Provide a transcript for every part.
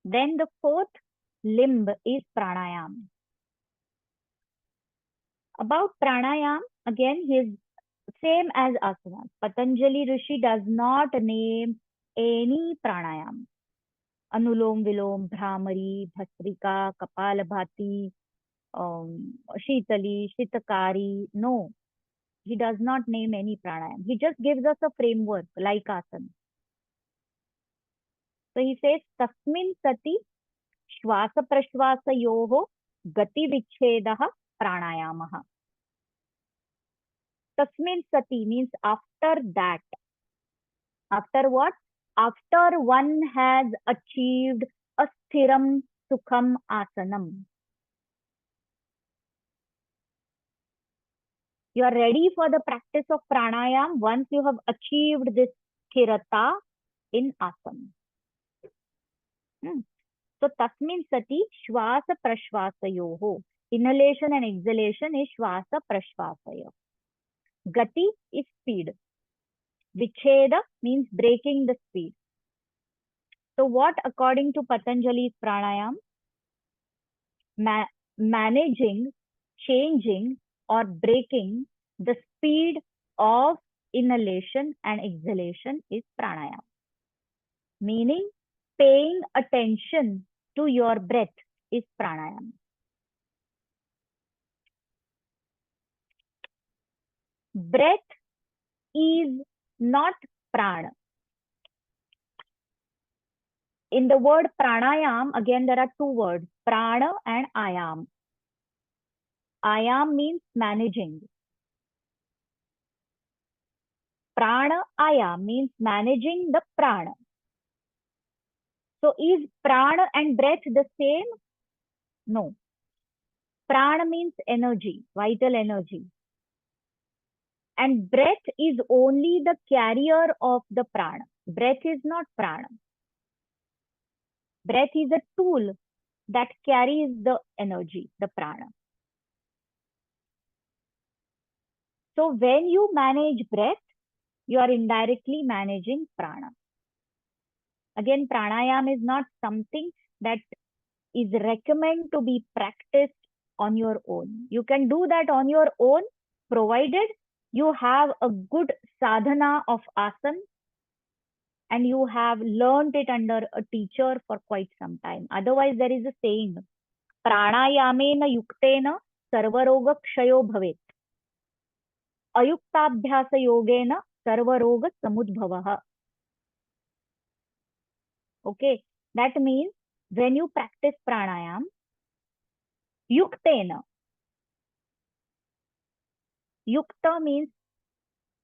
Then the fourth limb is pranayam. About pranayam, again, he is same as asana. Patanjali Rishi does not name any pranayam. Anulom Vilom, Bhramari, Bhasrika, Kapalabhati, Shitali, Shitakari. No, he does not name any pranayam. He just gives us a framework like asana. So he says, Tasmin sati shvasa prashvasa yoho gati vichhedah pranayamah. Tasmin sati means after that. After what? After one has achieved a sthiram sukham asanam. You are ready for the practice of pranayam once you have achieved this sthirata in asana. So tasmin sati shvasa prashvasayoho. Inhalation and exhalation is shvasa prashvasaya. Gati is speed. Vicheda means breaking the speed. So what according to Patanjali's pranayam? Managing, changing or breaking the speed of inhalation and exhalation is pranayam. Meaning paying attention to your breath is pranayam. Breath is not prana. In the word pranayam, again there are two words, prana and ayam. Ayam means managing. Prana ayam means managing the prana. So is prana and breath the same? No. Prana means energy, vital energy. And breath is only the carrier of the prana. Breath is not prana. Breath is a tool that carries the energy, the prana. So when you manage breath, you are indirectly managing prana. Again, pranayam is not something that is recommended to be practiced on your own. You can do that on your own, provided you have a good sadhana of asana and you have learned it under a teacher for quite some time. Otherwise, there is a saying, pranayamena yuktena sarvaroga kshayo bhavet. Ayuktabhyasa yogena sarvaroga samudbhavah. Okay, that means when you practice pranayam, yuktena. Yukta means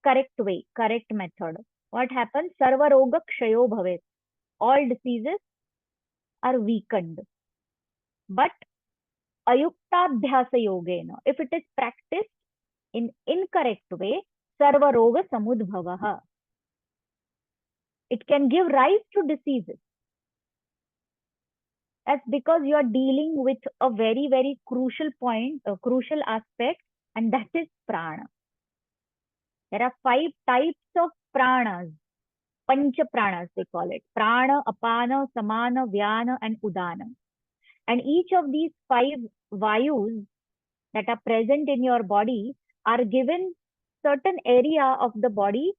correct way, correct method. What happens? Sarvaroga kshayo bhavet. All diseases are weakened. But ayuktabhyasa yogena, if it is practiced in incorrect way, sarvaroga samudbhavah. It can give rise to diseases. That's because you are dealing with a very, very crucial point, a crucial aspect, and that is prana. There are 5 types of pranas. Pancha pranas, they call it. Prana, apana, samana, vyana, and udana. And each of these 5 vayus that are present in your body are given certain area of the body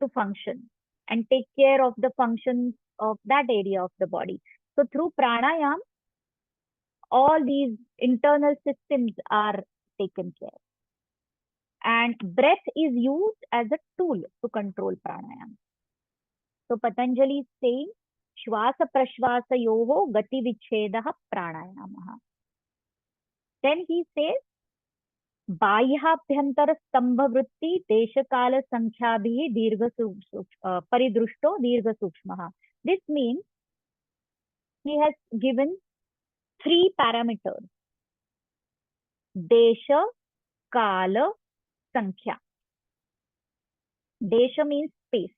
to function and take care of the functions of that area of the body. So through pranayam, all these internal systems are taken care. And breath is used as a tool to control pranayam. So Patanjali is saying, Shvasa Prashvasa Yoho Gati Vichedah Pranayamah. Then he says, Bahyabhyantara Stambha Vritti Deshakala Sankhyabihi Dirgha Paridrushto Dirgha Sukshmaha. This means he has given 3 parameters. Desha, Kala, Sankhya. Desha means space.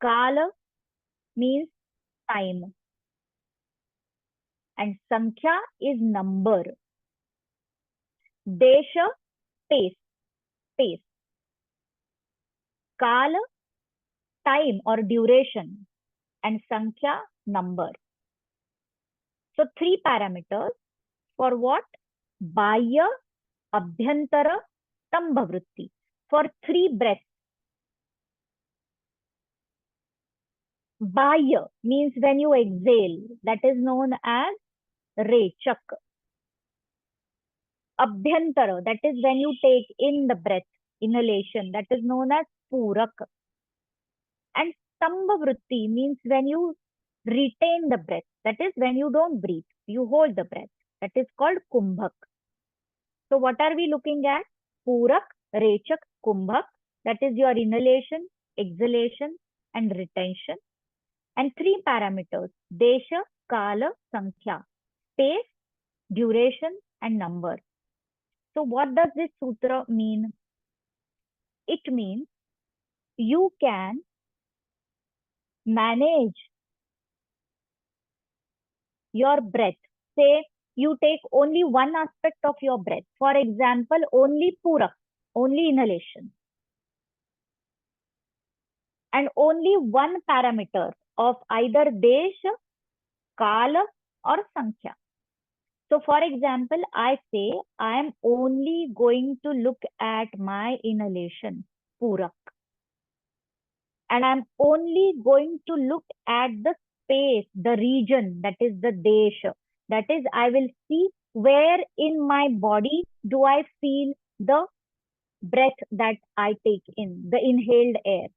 Kala means time. And Sankhya is number. Desha, space. Kala, time or duration. and Sankhya, number. So 3 parameters for what? Bahya, Abhyantara, Stambhavritti. For 3 breaths. Bahya means when you exhale, that is known as Rechak. Abhyantara, that is when you take in the breath, inhalation, that is known as Purak. And Stambhavritti means when you retain the breath, that is when you don't breathe, you hold the breath. That is called Kumbhak. So what are we looking at? Purak, Rechak, Kumbhak. That is your inhalation, exhalation, and retention. And 3 parameters, Desha, Kala, Sankhya. Space, duration, and number. So what does this sutra mean? It means you can manage your breath. Say you take only one aspect of your breath. For example, only Purak, only inhalation. And only one parameter of either Desha, Kala, or Sankhya. So for example, I say I am only going to look at my inhalation, Purak. And I'm only going to look at the space, the region, that is the Desha. That is, I will see where in my body do I feel the breath that I take in, the inhaled air.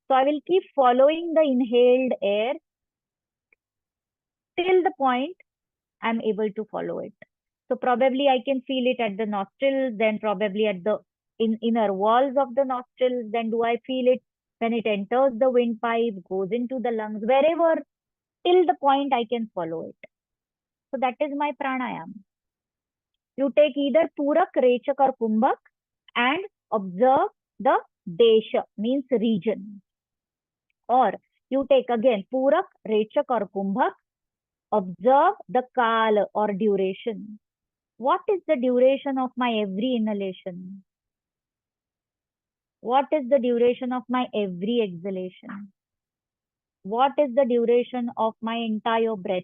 So I will keep following the inhaled air till the point I'm able to follow it. So probably I can feel it at the nostrils, then probably at the inner walls of the nostrils. Then do I feel it when it enters the windpipe, goes into the lungs, wherever, till the point I can follow it. So that is my pranayama. You take either Purak, Rechak, or Kumbhak and observe the Desha, means region. Or you take again Purak, Rechak, or Kumbhak, observe the Kala or duration. What is the duration of my every inhalation? What is the duration of my every exhalation? What is the duration of my entire breath?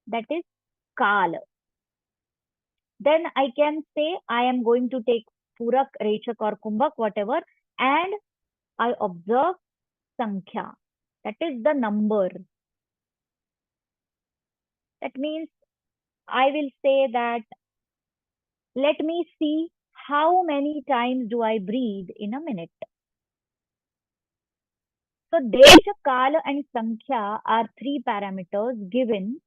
That is Kala. Then I can say I am going to take Purak, Rechak, or Kumbhak, whatever, and I observe Sankhya. That is the number. That means I will say that let me see how many times do I breathe in a minute. So Desha, Kala, and Sankhya are 3 parameters given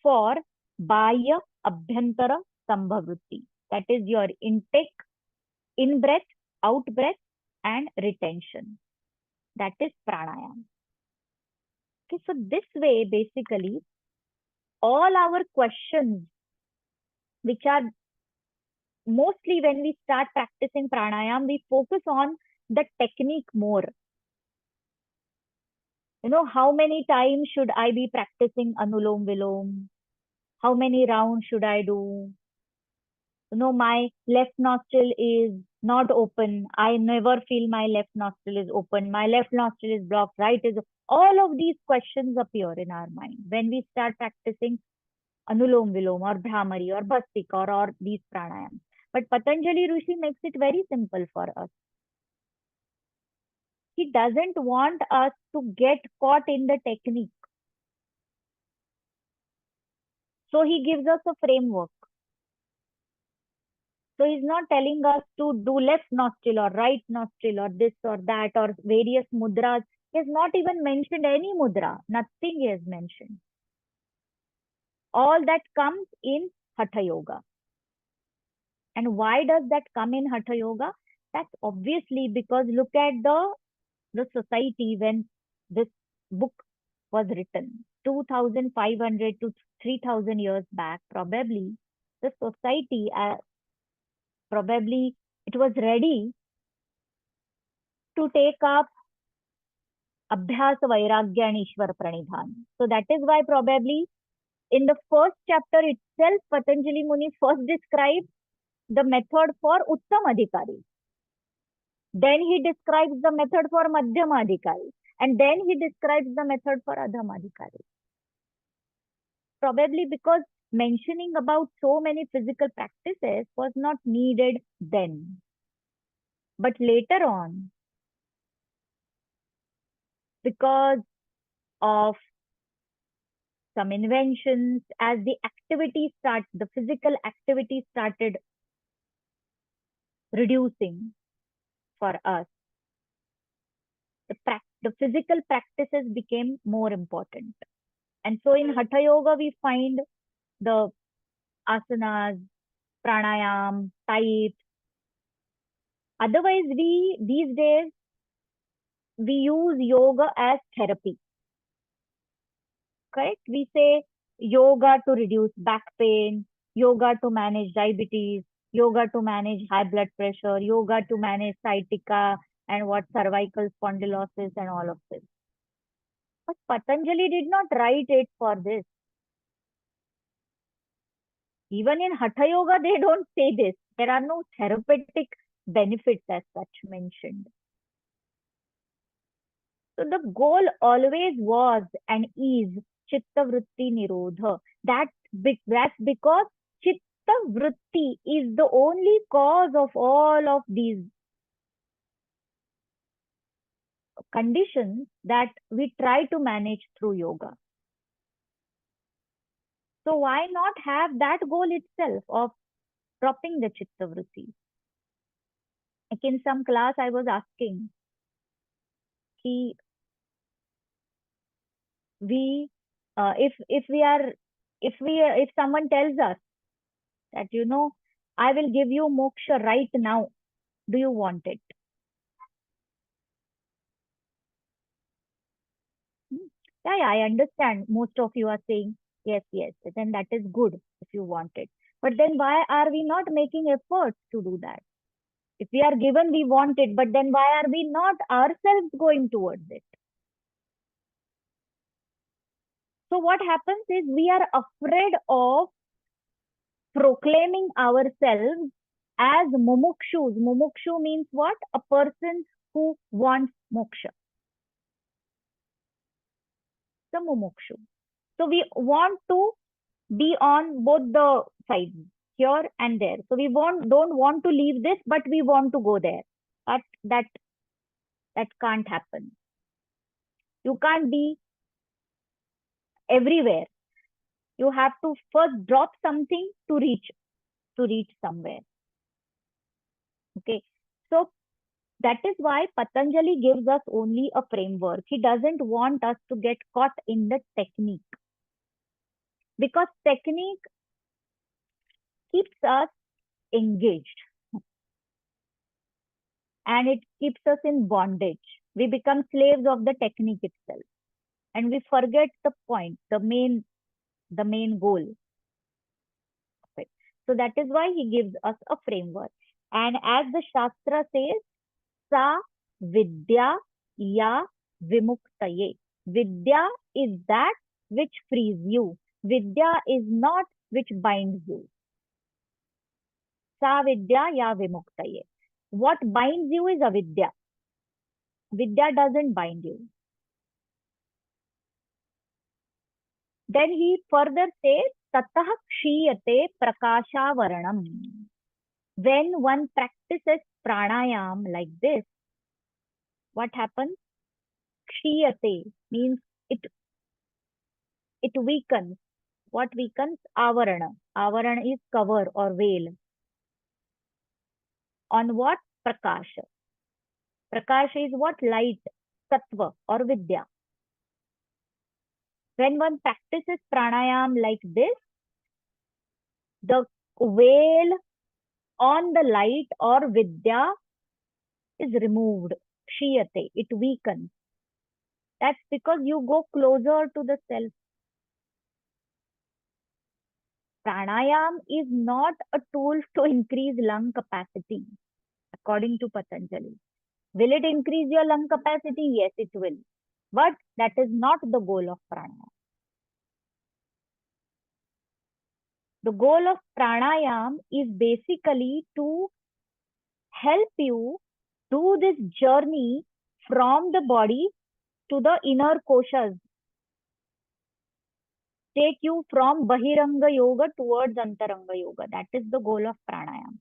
for Bahya, Abhyantara, Sambhavritti. That is your intake, in breath, out breath, and retention. That is pranayama. Okay, so this way, basically, all our questions, which are mostly when we start practicing pranayama, we focus on the technique more. You know, how many times should I be practicing Anulom Vilom? How many rounds should I do? You know, my left nostril is not open. I never feel my left nostril is open. My left nostril is blocked. Right is all of these questions appear in our mind when we start practicing Anulom Vilom or Bhramari or Bhastika or these pranayams. But Patanjali Rishi makes it very simple for us. He doesn't want us to get caught in the technique. So he gives us a framework. So he's not telling us to do left nostril or right nostril or this or that or various mudras. He has not even mentioned any mudra. Nothing he has mentioned. All that comes in Hatha Yoga. And why does that come in Hatha Yoga? That's obviously because look at the society when this book was written. 2,500 to 3,000 years back, probably the society probably it was ready to take up Abhyas, Vairagya, and Ishwar Pranidhan. So that is why probably in the first chapter itself, Patanjali Muni first described the method for Uttam Adhikari. Then he describes the method for Madhyama Adhikari. And then he describes the method for Adhama Adhikari. Probably because mentioning about so many physical practices was not needed then. But later on, because of some inventions, as the physical activity started reducing for us, the physical practices became more important. And so in Hatha Yoga, we find the asanas, pranayam, types. Otherwise, these days, we use yoga as therapy, correct? We say yoga to reduce back pain, yoga to manage diabetes, yoga to manage high blood pressure, yoga to manage sciatica and what cervical spondylosis and all of this. But Patanjali did not write it for this. Even in Hatha Yoga, they don't say this. There are no therapeutic benefits as such mentioned. So the goal always was and is chitta vritti nirodha. That's because chitta vritti is the only cause of all of these conditions that we try to manage through yoga. So why not have that goal itself of dropping the chitta vritti? Like in some class, I was asking, ki we, if we are, if someone tells us that I will give you moksha right now, do you want it? Hmm. Yeah, I understand. Most of you are saying yes, yes. Then that is good if you want it. But then why are we not making efforts to do that? If we are given, we want it. But then why are we not ourselves going towards it? So what happens is we are afraid of proclaiming ourselves as mumukshus. Mumukshu means what? A person who wants moksha. The mumukshu. So we want to be on both the sides, here and there. So we don't want to leave this, but we want to go there. But that can't happen. You can't be everywhere. You have to first drop something to reach somewhere. Okay. So that is why Patanjali gives us only a framework. He doesn't want us to get caught in the technique, because technique keeps us engaged and it keeps us in bondage. We become slaves of the technique itself and we forget the point, the main goal. Okay. So that is why he gives us a framework. And as the Shastra says, Sa Vidya Ya Vimuktaye. Vidya is that which frees you. Vidya is not which binds you. Sa Vidya Ya Vimuktaye. What binds you is avidya. Vidya doesn't bind you. Then he further says, Tatah kshiyate prakashavaranam. When one practices pranayam like this, what happens? Kshiyate means it it weakens. What weakens? Avarana. Avarana is cover or veil. On what? Prakasha. Prakasha is what? Light, sattva or vidya. When one practices pranayam like this, the veil on the light or vidya is removed. Kshiyate. It weakens. That's because you go closer to the self. Pranayam is not a tool to increase lung capacity, according to Patanjali. Will it increase your lung capacity? Yes, it will. But that is not the goal of pranayam. The goal of pranayam is basically to help you Do this journey from the body to the inner koshas, take you from Bahiranga Yoga towards Antaranga Yoga. That is the goal of pranayama.